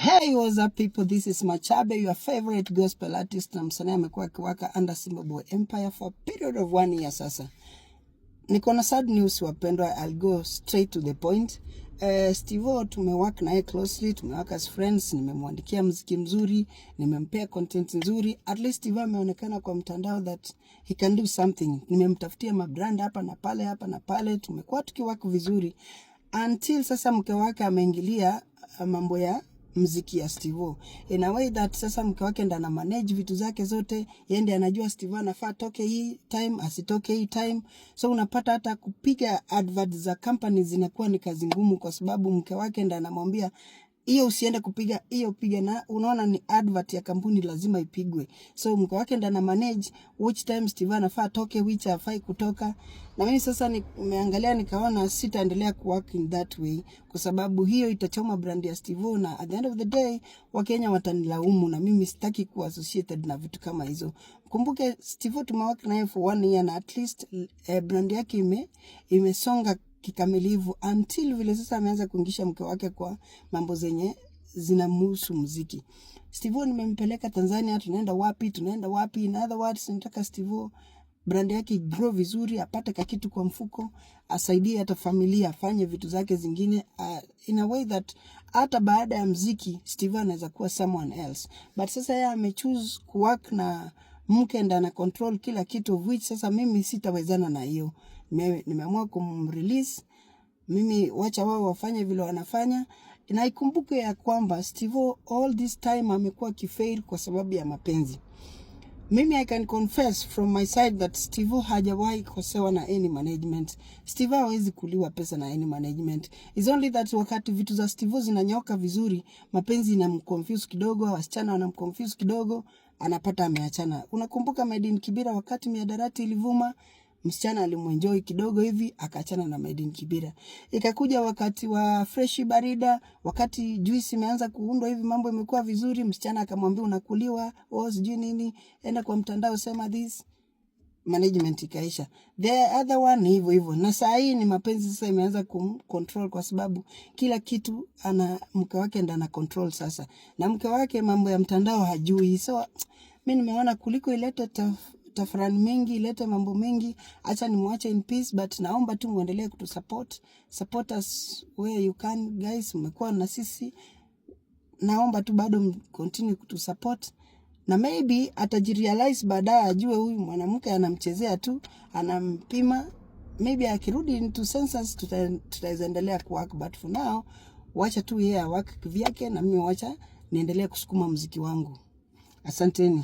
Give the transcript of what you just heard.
Hey, what's up people? This is Machabe, your favorite gospel artist na msanii amekuwa akiwaka under Simba Boy Empire for a period of 1 year sasa. Niko na sad news wapendwa, I'll go straight to the point. Steve tumewaka naye closely, tumewaka as friends, nimemwandikia muziki mzuri, nimempea content nzuri. At least Steve ameonekana kwa mtandao that he can do something. Nimemtafutia mabrand hapa na pale, tumekuwa tukiwaka vizuri. Until sasa mke wake ameingilia mambo ya muziki ya Steve. In a way that sasa mke wake ndo ana manage vitu zake zote, yeye ndiye anajua Steve anafaa toke hii time, asitoke hii time. So unapata hata kupiga adverts za companies zinakuwa ni kazi ngumu kwa sababu mke wake ndo anamwambia hiyo usiende kupiga, hiyo piga, na unaona ni advert ya kampuni lazima ipigwe. So mke wake ndo ana manage which time Steve anafaa toke, which hafai kutoka. Na mimi sasa nimeangalia nikaona sitaendelea kuwork in that way kwa sababu hiyo itachoma brand ya Steve, na at the end of the day Wakenya watanilaumu na mimi sitaki kuwa associated na vitu kama hizo. Kumbuke Steve tumework naye for 1 year na at least brand yake imesonga kikamilivu until vile sasa ameanza kuingisha mke wake kwa mambo zenye zinamhusu muziki. Steve nimempeleka Tanzania, tunaenda wapi. In other words, nataka Steve brand yake grow vizuri, apate kitu kwa mfuko, asaidie hata familia, afanye vitu zake zingine in a way that hata baada ya muziki Steve anaweza kuwa someone else. But sasa yeye amechoose kuwork na mke ndo ana control kila kitu, which sasa mimi sitawezana na hiyo. Nimeamua kumrelease, mimi wacha wao wafanye vile wanafanya. Na ikumbuke ya kwamba Steve all this time amekuwa kifail kwa sababu ya mapenzi. Mimi I can confess from my side that Steve hajawahi kosewa na any management. Steve hawezi kuliwa pesa na any management. It's only that wakati vitu za Steve zinanyoka vizuri, mapenzi inamconfuse kidogo, wasichana wanamconfuse kidogo, anapata ameachana. Unakumbuka Made in Kibira wakati Miadarati ilivuma, msichana alimuenjoy kidogo hivi akaachana na Made in Kibira. Ikakuja wakati wa Fresh Barida, wakati Juice imeanza kuundwa hivi, mambo yamekuwa vizuri, msichana akamwambia unakuliwa, sijui nini, enda kwa mtandao sema this, management ikaisha. The other one hivyo. Na saa hii ni mapenzi sasa imeanza control kwa sababu kila kitu ana mke wake ndo ana control sasa. Na mke wake mambo ya mtandao hajui. So mimi nimeona kuliko ilete tafrani mengi, ilete mambo mengi, acha nimwache in peace. But naomba tu muendelee support us where you can guys. Mmekuwa na sisi, naomba tu bado continue kutusupport. Na maybe atajirealize baadaye, ajue huyu mwanamke anamchezea tu, anampima. Maybe akirudi into senses tutaendelea kuwork, but for now wacha tu yeye work vyake na mimi wacha niendelee kusukuma muziki wangu. Asanteni.